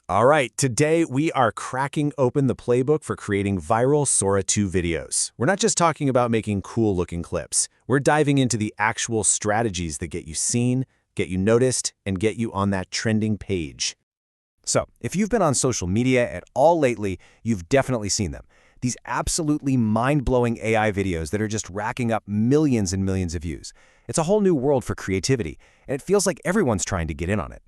All right, today we are cracking open the playbook for creating viral Sora 2 videos. We're not just talking about making cool-looking clips. We're diving into the actual strategies that get you seen, get you noticed, and get you on that trending page. So, if you've been on social media at all lately, you've definitely seen them. These absolutely mind-blowing AI videos that are just racking up millions and millions of views. It's a whole new world for creativity, and it feels like everyone's trying to get in on it.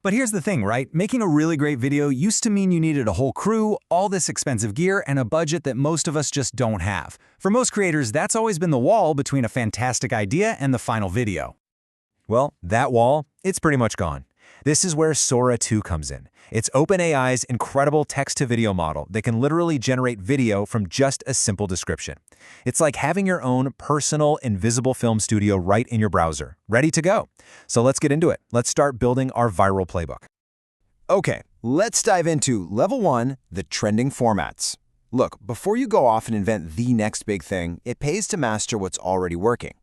But here's the thing, right? Making a really great video used to mean you needed a whole crew, all this expensive gear, and a budget that most of us just don't have. For most creators, that's always been the wall between a fantastic idea and the final video. Well, that wall, it's pretty much gone. This is where Sora 2 comes in. It's OpenAI's incredible text-to-video model that can literally generate video from just a simple description. It's like having your own personal, invisible film studio right in your browser, ready to go. So let's get into it. Let's start building our viral playbook. Okay, let's dive into Level 1, the trending formats. Look, before you go off and invent the next big thing, it pays to master what's already working.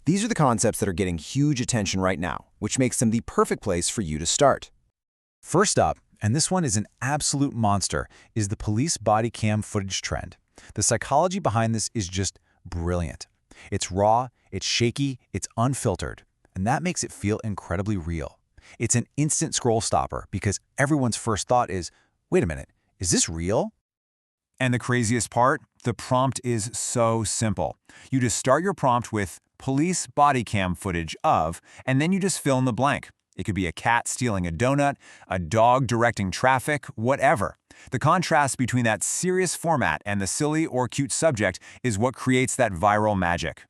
These are the concepts that are getting huge attention right now, which makes them the perfect place for you to start. First up, and this one is an absolute monster, is the police body cam footage trend. The psychology behind this is just brilliant. It's raw, it's shaky, it's unfiltered, and that makes it feel incredibly real. It's an instant scroll stopper because everyone's first thought is, wait a minute, is this real? And the craziest part, the prompt is so simple. You just start your prompt with police body cam footage of, and then you just fill in the blank. It could be a cat stealing a donut, a dog directing traffic, whatever. The contrast between that serious format and the silly or cute subject is what creates that viral magic.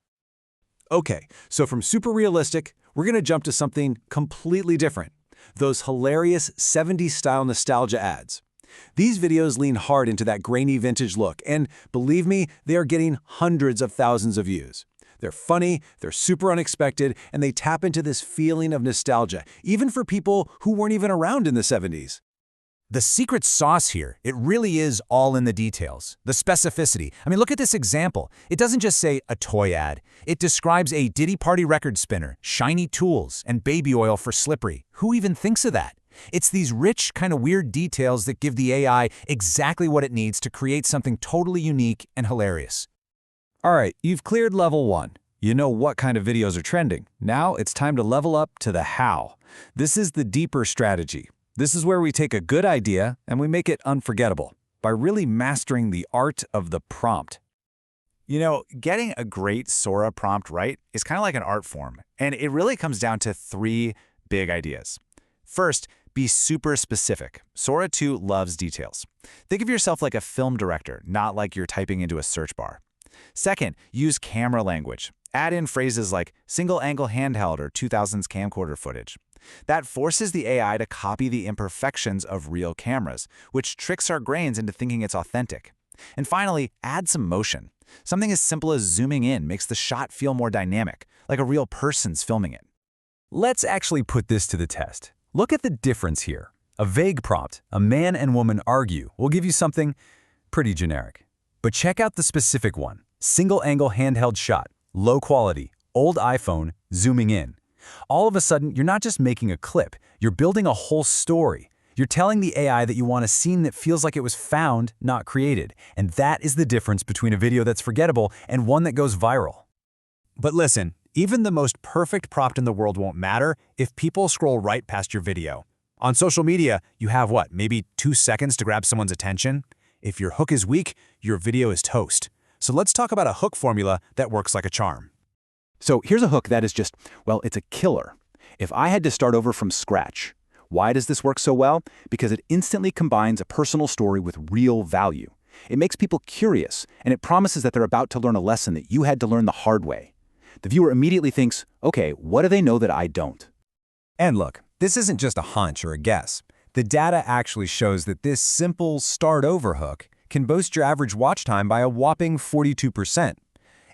Okay, so from super realistic, we're going to jump to something completely different. Those hilarious 70s-style nostalgia ads. These videos lean hard into that grainy vintage look, and believe me, they are getting hundreds of thousands of views. They're funny, they're super unexpected, and they tap into this feeling of nostalgia, even for people who weren't even around in the 70s. The secret sauce here, it really is all in the details, the specificity. I mean, look at this example. It doesn't just say a toy ad. It describes a Diddy Party record spinner, shiny tools, and baby oil for slippery. Who even thinks of that? It's these rich, kind of weird details that give the AI exactly what it needs to create something totally unique and hilarious. All right, you've cleared level 1. You know what kind of videos are trending. Now it's time to level up to the how. This is the deeper strategy. This is where we take a good idea and we make it unforgettable by really mastering the art of the prompt. You know, getting a great Sora prompt right is kind of like an art form, and it really comes down to 3 big ideas. First, be super specific. Sora 2 loves details. Think of yourself like a film director, not like you're typing into a search bar. Second, use camera language. Add in phrases like single-angle handheld or 2000s camcorder footage. That forces the AI to copy the imperfections of real cameras, which tricks our brains into thinking it's authentic. And finally, add some motion. Something as simple as zooming in makes the shot feel more dynamic, like a real person's filming it. Let's actually put this to the test. Look at the difference here. A vague prompt, a man and woman argue, will give you something pretty generic. But check out the specific one. Single-angle handheld shot, low quality, old iPhone, zooming in. All of a sudden, you're not just making a clip, you're building a whole story. You're telling the AI that you want a scene that feels like it was found, not created. And that is the difference between a video that's forgettable and one that goes viral. But listen, even the most perfect prompt in the world won't matter if people scroll right past your video. On social media, you have what, maybe 2 seconds to grab someone's attention? If your hook is weak, your video is toast. So let's talk about a hook formula that works like a charm. So here's a hook that is just, well, it's a killer. If I had to start over from scratch, why does this work so well? Because it instantly combines a personal story with real value. It makes people curious, and it promises that they're about to learn a lesson that you had to learn the hard way. The viewer immediately thinks, okay, what do they know that I don't? And look, this isn't just a hunch or a guess. The data actually shows that this simple start-over hook can boost your average watch time by a whopping 42%.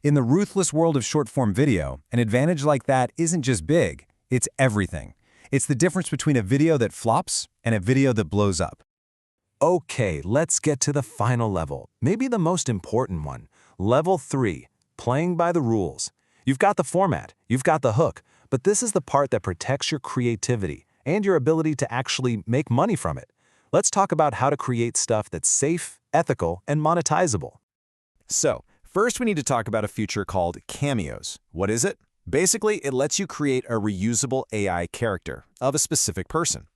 In the ruthless world of short-form video, an advantage like that isn't just big, it's everything. It's the difference between a video that flops and a video that blows up. Okay, let's get to the final level, maybe the most important one. Level 3, playing by the rules. You've got the format, you've got the hook, but this is the part that protects your creativity and your ability to actually make money from it. Let's talk about how to create stuff that's safe, ethical, and monetizable. So, first we need to talk about a feature called cameos. What is it? Basically, it lets you create a reusable AI character of a specific person.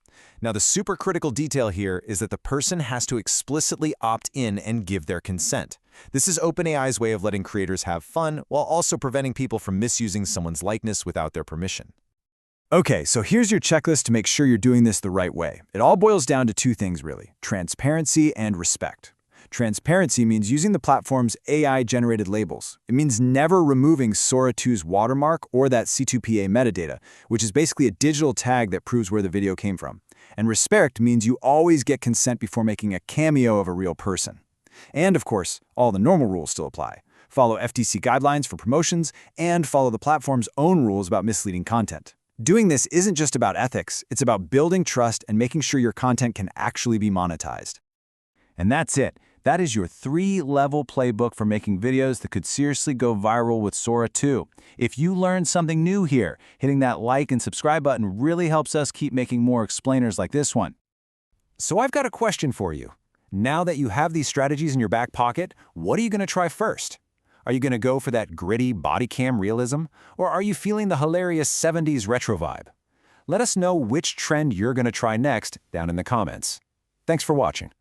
Now, the super critical detail here is that the person has to explicitly opt in and give their consent. This is OpenAI's way of letting creators have fun while also preventing people from misusing someone's likeness without their permission. Okay, so here's your checklist to make sure you're doing this the right way. It all boils down to two things, really: transparency and respect. Transparency means using the platform's AI-generated labels. It means never removing Sora 2's watermark or that C2PA metadata, which is basically a digital tag that proves where the video came from. And respect means you always get consent before making a cameo of a real person. And of course, all the normal rules still apply. Follow FTC guidelines for promotions and follow the platform's own rules about misleading content. Doing this isn't just about ethics, it's about building trust and making sure your content can actually be monetized. And that's it. That is your 3-level playbook for making videos that could seriously go viral with Sora 2. If you learned something new here, hitting that like and subscribe button really helps us keep making more explainers like this one. So I've got a question for you. Now that you have these strategies in your back pocket, what are you going to try first? Are you going to go for that gritty body cam realism? Or are you feeling the hilarious 70s retro vibe? Let us know which trend you're going to try next down in the comments. Thanks for watching.